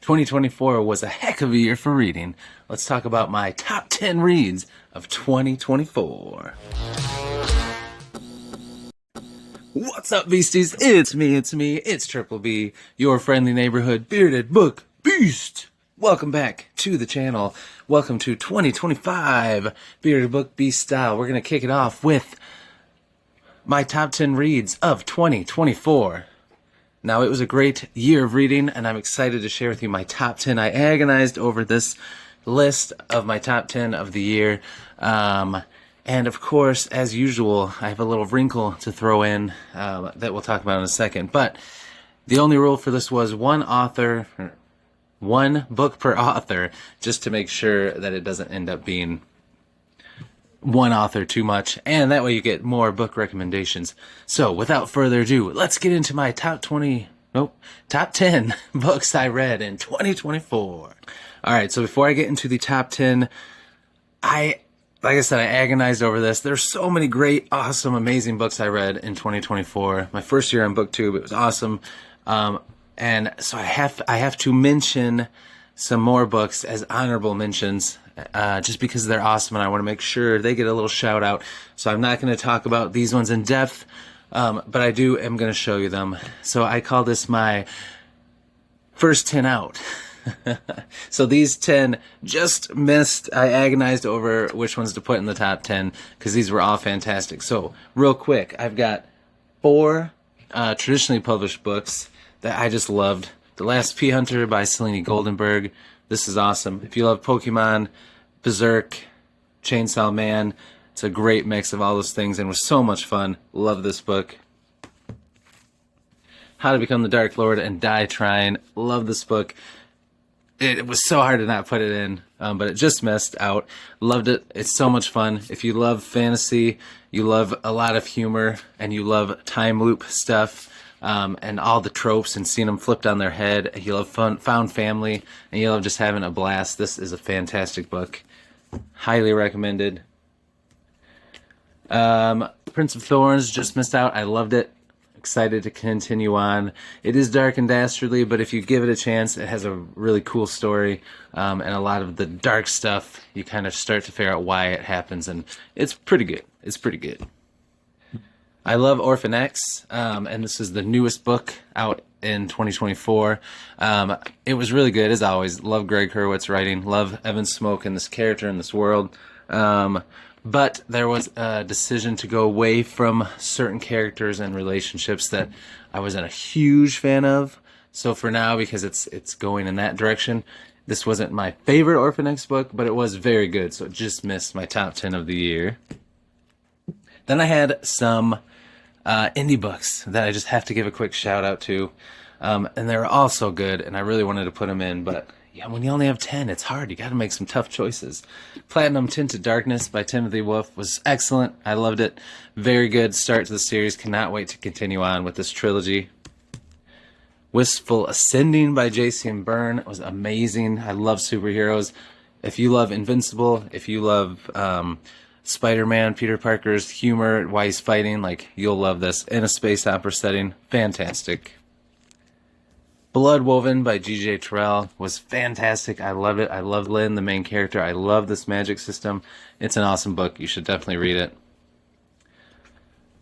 2024 was a heck of a year for reading. Let's talk about my top 10 reads of 2024. What's up, beasties? It's me, Triple B, your friendly neighborhood bearded book beast. Welcome back to the channel. Welcome to 2025 Bearded Book Beast style. We're going to kick it off with my top 10 reads of 2024. Now, it was a great year of reading, and I'm excited to share with you my top 10. I agonized over this list of my top 10 of the year. And of course, as usual, I have a little wrinkle to throw in that we'll talk about in a second. But the only rule for this was one book per author, just to make sure that it doesn't end up being one author too much, and that way you get more book recommendations. So without further ado, let's get into my top 10 books I read in 2024. Alright, so before I get into the top 10, like I said, I agonized over this. There's so many great, awesome, amazing books I read in 2024. My first year on BookTube, it was awesome. And so I have to mention some more books as honorable mentions, just because they're awesome and I want to make sure they get a little shout out. So I'm not going to talk about these ones in depth, but I am going to show you them. So I call this my first 10 out. So these 10 just missed. I agonized over which ones to put in the top 10 because these were all fantastic. So real quick, I've got 4 traditionally published books that I just loved. The Last Phi Hunter by Selene Goldenberg. This is awesome. If you love Pokemon, Berserk, Chainsaw Man, it's a great mix of all those things and was so much fun. Love this book. How to Become the Dark Lord and Die Trying. Love this book. It was so hard to not put it in, but it just missed out. Loved it. It's so much fun. If you love fantasy, you love a lot of humor, and you love time loop stuff, and all the tropes and seeing them flipped on their head, you love found family, and you love just having a blast, this is a fantastic book. Highly recommended. Prince of Thorns, just missed out. I loved it. Excited to continue on. It is dark and dastardly, but if you give it a chance, it has a really cool story, and a lot of the dark stuff, you kind of start to figure out why it happens, and it's pretty good. It's pretty good. I love Orphan X, and this is the newest book out in 2024. It was really good, as always. Love Greg Hurwitz writing. Love Evan Smoke and this character in this world. But there was a decision to go away from certain characters and relationships that I wasn't a huge fan of. So for now, because it's going in that direction, this wasn't my favorite Orphan X book, but it was very good. So it just missed my top 10 of the year. Then I had some indie books that I just have to give a quick shout out to. And they're all so good, and I really wanted to put them in, but yeah, when you only have 10, it's hard. You got to make some tough choices. Platinum Tinted Darkness by Timothy Wolf was excellent. I loved it. Very good start to the series. Cannot wait to continue on with this trilogy. Wistful Ascending by J.C. Byrne was amazing. I love superheroes. If you love Invincible, if you love Spider-Man, Peter Parker's humor while he's fighting, like, you'll love this. In a space opera setting, fantastic. Bloodwoven by G.J. Terrell was fantastic. I love it. I love Lynn, the main character. I love this magic system. It's an awesome book. You should definitely read it.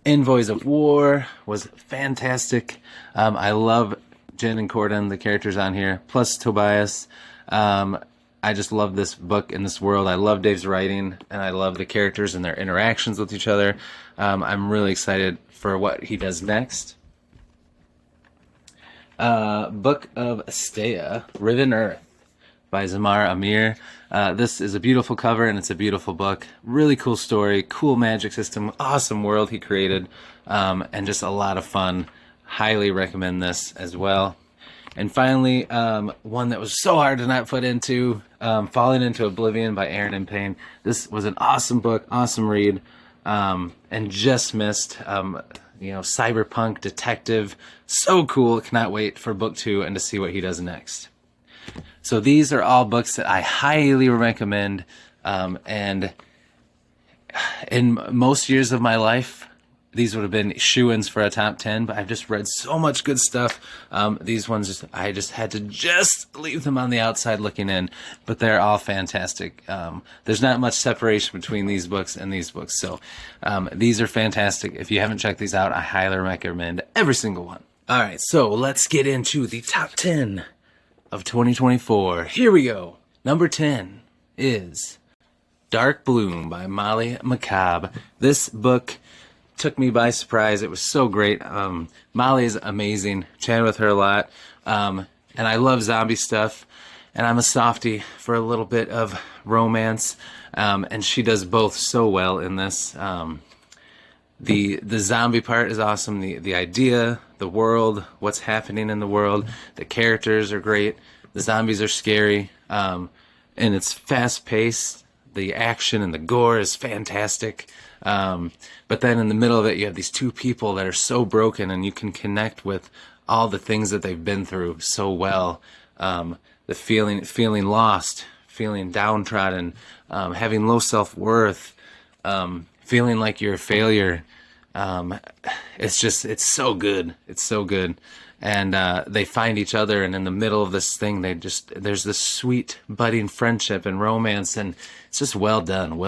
Envoys of War was fantastic. I love Jen and Corden, the characters on here, plus Tobias. I just love this book in this world. I love Dave's writing, and I love the characters and their interactions with each other. I'm really excited for what he does next. Book of Astea, Riven Earth by Zamar Amir. This is a beautiful cover, and it's a beautiful book. Really cool story, cool magic system, awesome world he created, and just a lot of fun. Highly recommend this as well. And finally, one that was so hard to not put into, Falling into Oblivion by Aaron and Payne. This was an awesome book, awesome read, and just missed. Cyberpunk detective, so cool. Cannot wait for book 2 and to see what he does next. So these are all books that I highly recommend, and in most years of my life, these would have been shoo-ins for a top 10, but I've just read so much good stuff. These ones, I just had to just leave them on the outside looking in, but they're all fantastic. There's not much separation between these books and these books, so these are fantastic. If you haven't checked these out, I highly recommend every single one. All right, so let's get into the top 10 of 2024. Here we go. Number 10 is Dark Bloom by Molly McCabe. This book took me by surprise. It was so great. Molly is amazing. Chatted with her a lot. And I love zombie stuff. And I'm a softie for a little bit of romance. And she does both so well in this. The zombie part is awesome. The idea, the world, what's happening in the world. The characters are great. The zombies are scary. And it's fast-paced. The action and the gore is fantastic. But then in the middle of it, you have these two people that are so broken, and you can connect with all the things that they've been through so well. The feeling lost, feeling downtrodden, having low self-worth, feeling like you're a failure. It's so good. It's so good. And they find each other, and in the middle of this thing, there's this sweet budding friendship and romance, and it's just well done,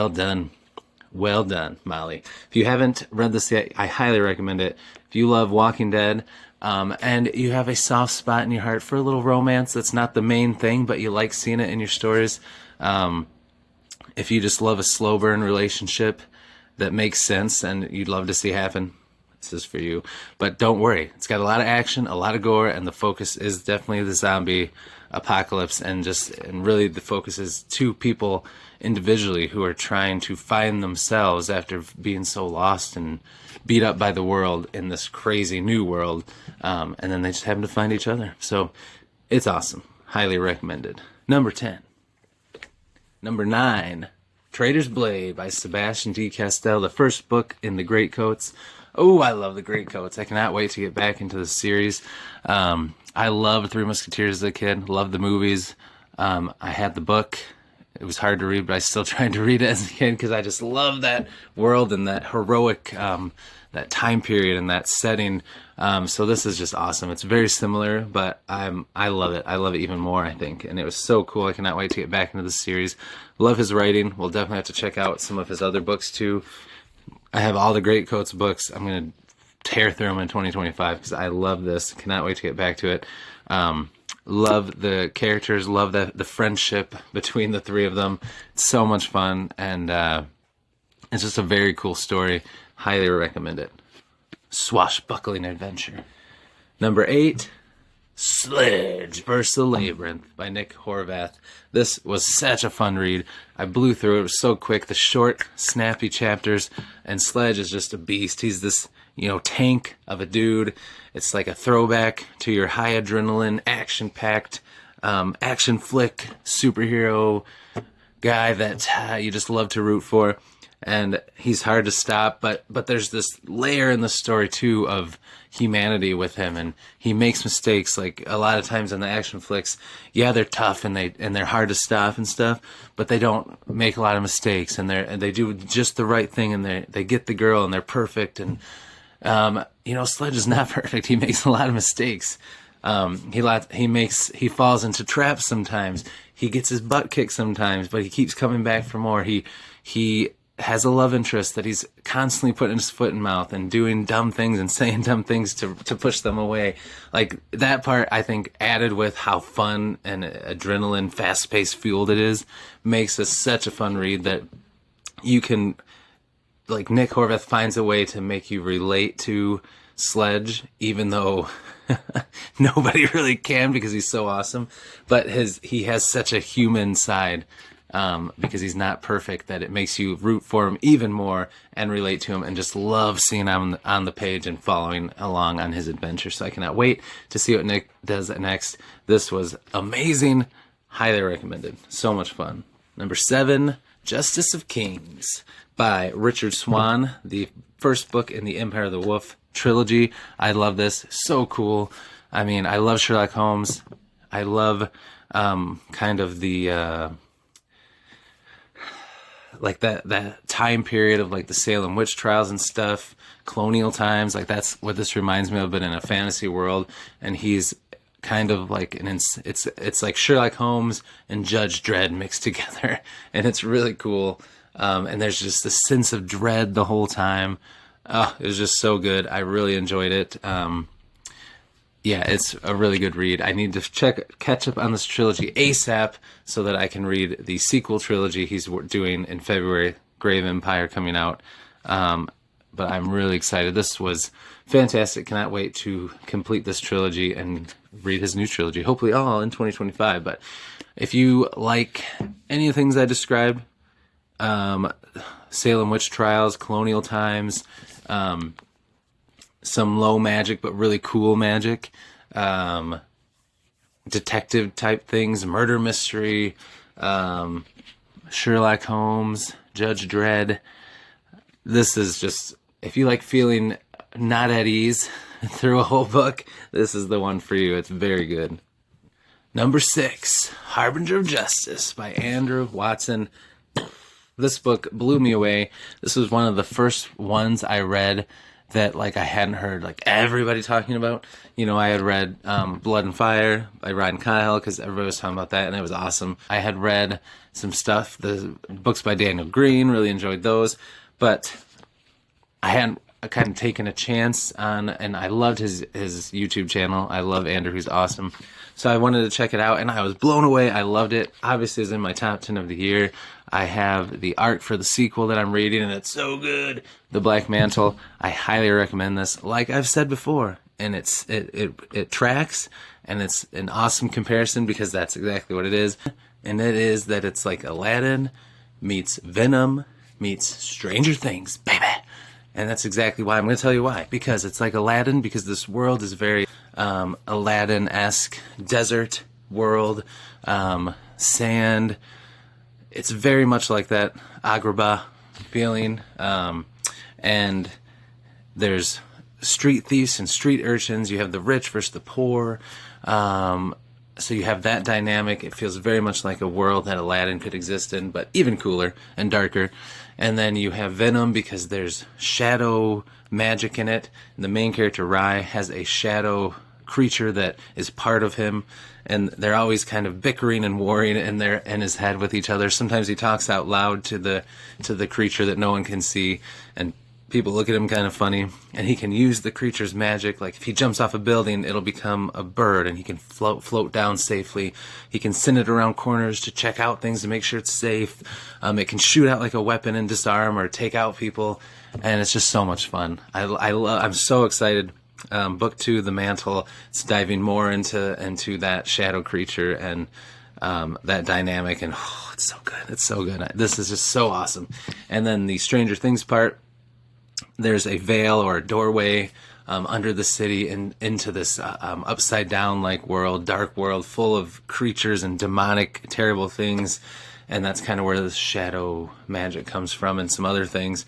Molly. If you haven't read this yet, I highly recommend it. If you love Walking Dead, and you have a soft spot in your heart for a little romance that's not the main thing, but you like seeing it in your stories, if you just love a slow burn relationship that makes sense and you'd love to see happen, this is for you. But don't worry, it's got a lot of action, a lot of gore, and the focus is definitely the zombie apocalypse, and really the focus is two people individually who are trying to find themselves after being so lost and beat up by the world in this crazy new world, and then they just happen to find each other. So it's awesome. Highly recommended. Number 10. Number 9, Traitor's Blade by Sebastian D. Castell, the first book in the Greatcoats. Oh, I love the Greatcoats. I cannot wait to get back into the series. I loved Three Musketeers as a kid. Loved the movies. I had the book. It was hard to read, but I still tried to read it as a kid because I just love that world and that heroic, that time period and that setting. So this is just awesome. It's very similar, but I love it. I love it even more, I think. And it was so cool. I cannot wait to get back into the series. Love his writing. We'll definitely have to check out some of his other books too. I have all the Greatcoats books. I'm going to tear through them in 2025 because I love this. Cannot wait to get back to it. Love the characters. Love the friendship between the three of them. It's so much fun, and it's just a very cool story. Highly recommend it. Swashbuckling adventure. Number 8, Sledge vs. the Labrynth by Nick Horvath. This was such a fun read. I blew through it. It was so quick. The short, snappy chapters, and Sledge is just a beast. He's this, tank of a dude. It's like a throwback to your high adrenaline, action-packed, action flick superhero guy that you just love to root for. And he's hard to stop, but there's this layer in the story too of humanity with him, and he makes mistakes. Like a lot of times in the action flicks, yeah, they're tough and they're hard to stop and stuff, but they don't make a lot of mistakes, and they do just the right thing, and they get the girl, and they're perfect. And Sledge is not perfect. He makes a lot of mistakes. He falls into traps sometimes. He gets his butt kicked sometimes, but he keeps coming back for more. He has a love interest that he's constantly putting his foot in mouth and doing dumb things and saying dumb things to push them away. Like that part, I think, added with how fun and adrenaline, fast-paced, fueled it is, makes this such a fun read that you can, like, Nick Horvath finds a way to make you relate to Sledge, even though nobody really can because he's so awesome. But he has such a human side, because he's not perfect, that it makes you root for him even more and relate to him and just love seeing him on the page and following along on his adventure. So I cannot wait to see what Nick does next. This was amazing. Highly recommended. So much fun. Number 7, Justice of Kings by Richard Swan, the first book in the Empire of the Wolf trilogy. I love this. So cool. I mean, I love Sherlock Holmes. I love kind of the like that time period of like the Salem witch trials and stuff, colonial times. Like that's what this reminds me of, but in a fantasy world. And he's kind of like it's like Sherlock Holmes and Judge Dredd mixed together, and it's really cool. And there's just this sense of dread the whole time. Oh, it was just so good. I really enjoyed it. Yeah, it's a really good read. I need to catch up on this trilogy ASAP so that I can read the sequel trilogy he's doing in February, Grave Empire, coming out. But I'm really excited. This was fantastic. Cannot wait to complete this trilogy and read his new trilogy, hopefully all in 2025. But if you like any of the things I described, Salem witch trials, colonial times, some low magic but really cool magic, detective type things, murder mystery, Sherlock Holmes, Judge Dredd. This is just, if you like feeling not at ease through a whole book, this is the one for you. It's very good. Number 6, Harbinger of Justice by Andrew Watson. This book blew me away. This was one of the first ones I read that like I hadn't heard like everybody talking about. You know, I had read Blood and Fire by Ryan Kyle because everybody was talking about that, and it was awesome. I had read some stuff, the books by Daniel Green, really enjoyed those, but I hadn't kind of taken a chance on, and I loved his YouTube channel. I love Andrew, who's awesome. So I wanted to check it out, and I was blown away. I loved it. Obviously, it's in my top 10 of the year. I have the art for the sequel that I'm reading, and it's so good. The Black Mantle. I highly recommend this. Like I've said before, and it tracks, and it's an awesome comparison because that's exactly what it is. And it is that it's like Aladdin meets Venom meets Stranger Things, baby. And that's exactly why. I'm going to tell you why. Because it's like Aladdin, because this world is very Aladdin-esque, desert world, sand. It's very much like that Agrabah feeling. And there's street thieves and street urchins. You have the rich versus the poor. So you have that dynamic. It feels very much like a world that Aladdin could exist in, but even cooler and darker. And then you have Venom because there's shadow magic in it. And the main character, Rai, has a shadow creature that is part of him. And they're always kind of bickering and warring in his head with each other. Sometimes he talks out loud to the creature that no one can see. And people look at him kind of funny, and he can use the creature's magic. Like if he jumps off a building, it'll become a bird, and he can float down safely. He can send it around corners to check out things to make sure it's safe. It can shoot out like a weapon and disarm or take out people, and it's just so much fun. I'm so excited. Book 2, The Mantle, it's diving more into that shadow creature and that dynamic, and it's so good. It's so good. This is just so awesome. And then the Stranger Things part. There's a veil or a doorway under the city and into this upside down like world, dark world full of creatures and demonic, terrible things. And that's kind of where the shadow magic comes from and some other things.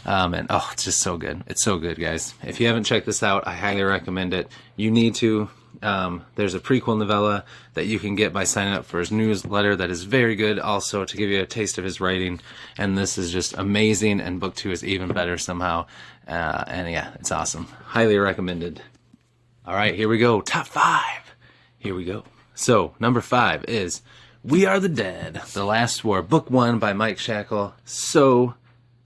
And it's just so good. It's so good, guys. If you haven't checked this out, I highly recommend it. You need to. There's a prequel novella that you can get by signing up for his newsletter that is very good also to give you a taste of his writing, and this is just amazing, and book 2 is even better somehow, and yeah, it's awesome. Highly recommended. Alright, here we go. Top 5. Here we go. So, number 5 is We Are the Dead, The Last War, book 1 by Mike Shackle. So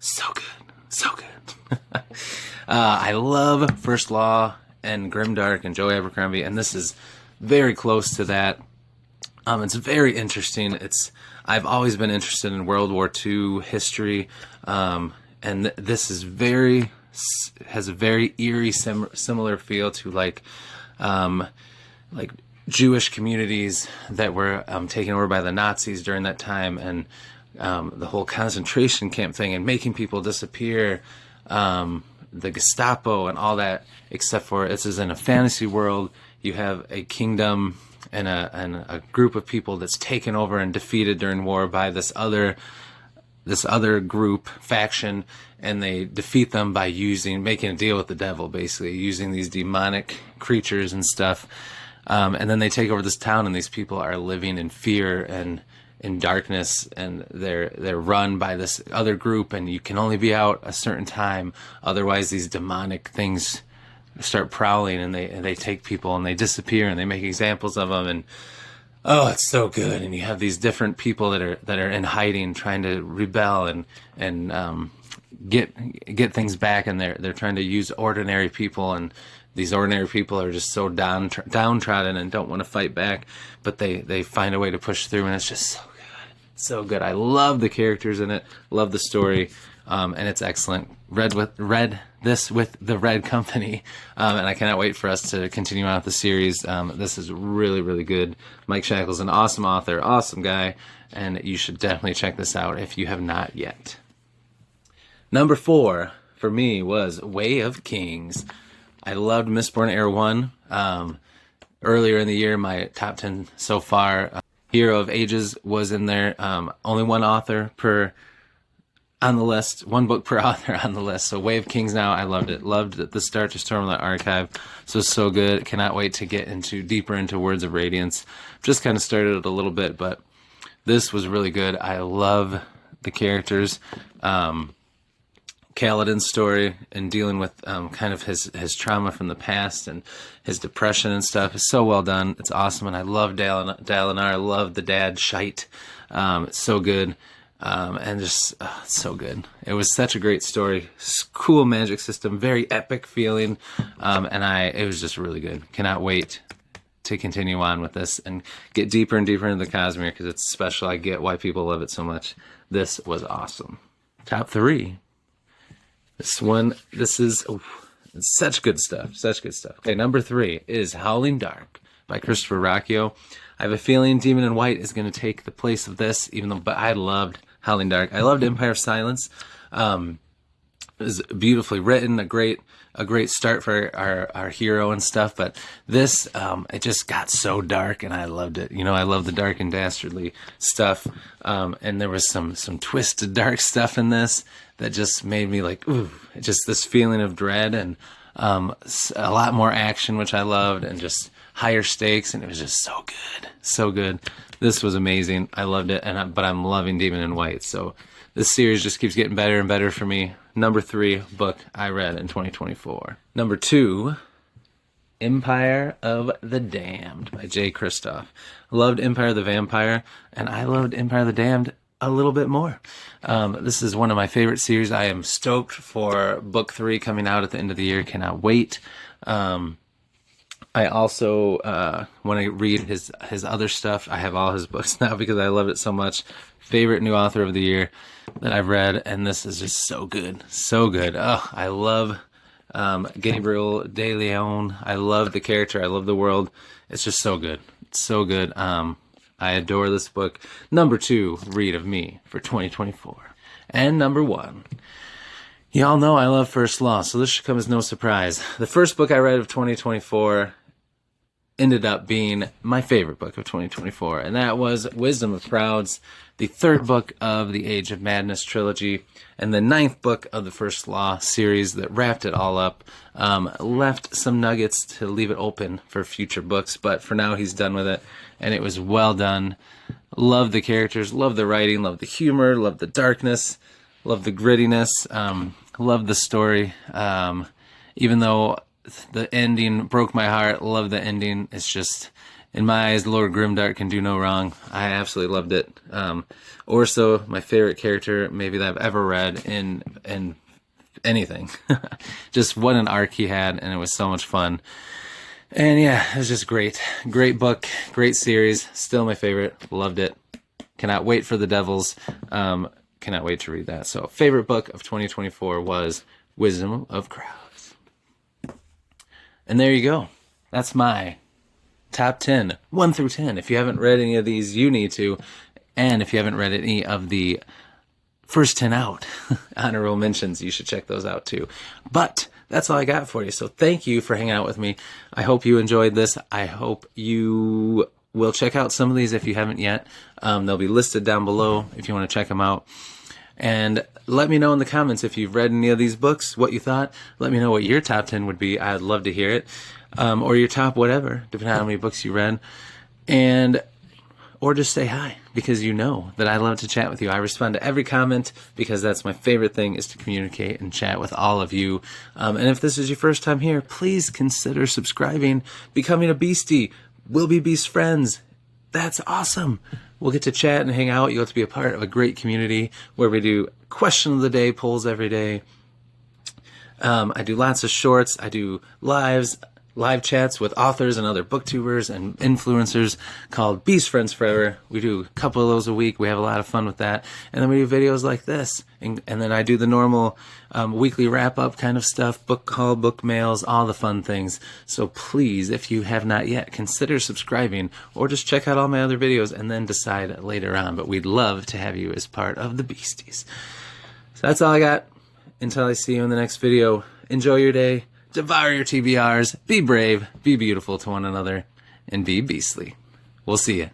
good. So good. I love First Law and Grimdark and Joe Abercrombie, and this is very close to that. It's very interesting. I've always been interested in World War II history, and this is has a very eerie, similar feel to like Jewish communities that were taken over by the Nazis during that time, and the whole concentration camp thing and making people disappear. The Gestapo and all that, except for this is in a fantasy world. You have a kingdom and a group of people that's taken over and defeated during war by this other group faction, and they defeat them by making a deal with the devil, basically using these demonic creatures and stuff. And then they take over this town, and these people are living in fear, and in darkness, and they're run by this other group, and you can only be out a certain time, otherwise these demonic things start prowling, and they take people and they disappear, and they make examples of them, and oh, it's so good. And you have these different people that are in hiding, trying to rebel and get things back, and they're trying to use ordinary people, and these ordinary people are just so downtrodden and don't want to fight back, but they find a way to push through, and it's just so good. So good. I love the characters in it, love the story, and it's excellent. Read this with the Red Company, and I cannot wait for us to continue on with the series. This is really, really good. Mike Shackle's an awesome author, awesome guy, and you should definitely check this out if you have not yet. Number 4 for me was Way of Kings. I loved Mistborn Era 1. Earlier in the year, my top 10 so far, Hero of Ages was in there. Only one author on the list, one book per author on the list. So Way of Kings now, I loved it. Loved the start to Stormlight Archive. So good. Cannot wait to get deeper into Words of Radiance. Just kind of started it a little bit, but this was really good. I love the characters. Kaladin's story and dealing with kind of his trauma from the past and his depression and stuff is so well done. It's awesome, and I love Dalinar. I love the dad Shite. It's so good, and just it's so good. It was such a great story. Cool magic system, very epic feeling, and it was just really good. Cannot wait to continue on with this and get deeper and deeper into the Cosmere, because it's special. I get why people love it so much. This was awesome. Top 3. This is it's such good stuff. Okay, number 3 is Howling Dark by Christopher Rocchio. I have a feeling Demon in White is going to take the place of this, but I loved Howling Dark. I loved Empire of Silence. It was beautifully written, a great start for our hero and stuff, but this, it just got so dark, and I loved it. I love the dark and dastardly stuff, and there was some twisted dark stuff in this that just made me like, ooh, just this feeling of dread, and a lot more action, which I loved, and just higher stakes, and it was just so good. This was amazing. I loved it, but I'm loving Demon in White, so this series just keeps getting better and better for me. Number 3 book I read in 2024. Number 2, Empire of the Damned by Jay Kristoff. I loved Empire of the Vampire, and I loved Empire of the Damned a little bit more. This is one of my favorite series. I am stoked for book 3 coming out at the end of the year. Cannot wait. I also want to read his other stuff. I have all his books now because I love it so much. Favorite new author of the year that I've read, and this is just so good. Oh, I love Gabriel De Leon. I love the character. I love the world. It's just so good. It's so good. I adore this book. Number 2 read of me for 2024. And number 1. Y'all know I love First Law, so this should come as no surprise. The first book I read of 2024 ended up being my favorite book of 2024, and that was Wisdom of Crowds, the 3rd book of the Age of Madness trilogy, and the 9th book of the First Law series that wrapped it all up. Left some nuggets to leave it open for future books, but for now he's done with it, and it was well done. Love the characters, love the writing, love the humor, love the darkness, love the grittiness, love the story. Even though the ending broke my heart, love the ending. It's just, in my eyes, Lord Grimdark can do no wrong. I absolutely loved it. Orso, my favorite character maybe that I've ever read in anything. Just what an arc he had, and it was so much fun. And yeah, it was just great. Great book, great series. Still my favorite. Loved it. Cannot wait for the Devils. Cannot wait to read that. So, favorite book of 2024 was Wisdom of Crowds. And there you go. That's my top 10, 1 through 10. If you haven't read any of these, you need to. And if you haven't read any of the first 10 out honorable mentions, you should check those out too. But that's all I got for you. So thank you for hanging out with me. I hope you enjoyed this. I hope you will check out some of these if you haven't yet. They'll be listed down below if you want to check them out. And let me know in the comments if you've read any of these books, what you thought. Let me know what your top 10 would be. I'd love to hear it. Or your top whatever, depending on how many books you read. or just say hi, because you know that I love to chat with you. I respond to every comment because that's my favorite thing, is to communicate and chat with all of you. And if this is your first time here, please consider subscribing, becoming a beastie. We'll be beast friends. That's awesome. We'll get to chat and hang out. You'll get to be a part of a great community where we do question of the day polls every day. I do lots of shorts. I do live chats with authors and other booktubers and influencers called Beast Friends Forever. We do a couple of those a week. We have a lot of fun with that. And then we do videos like this. And then I do the normal weekly wrap-up kind of stuff, book haul, book mails, all the fun things. So please, if you have not yet, consider subscribing, or just check out all my other videos and then decide later on. But we'd love to have you as part of the Beasties. So that's all I got. Until I see you in the next video, enjoy your day. Devour your TBRs, be brave, be beautiful to one another, and be beastly. We'll see you.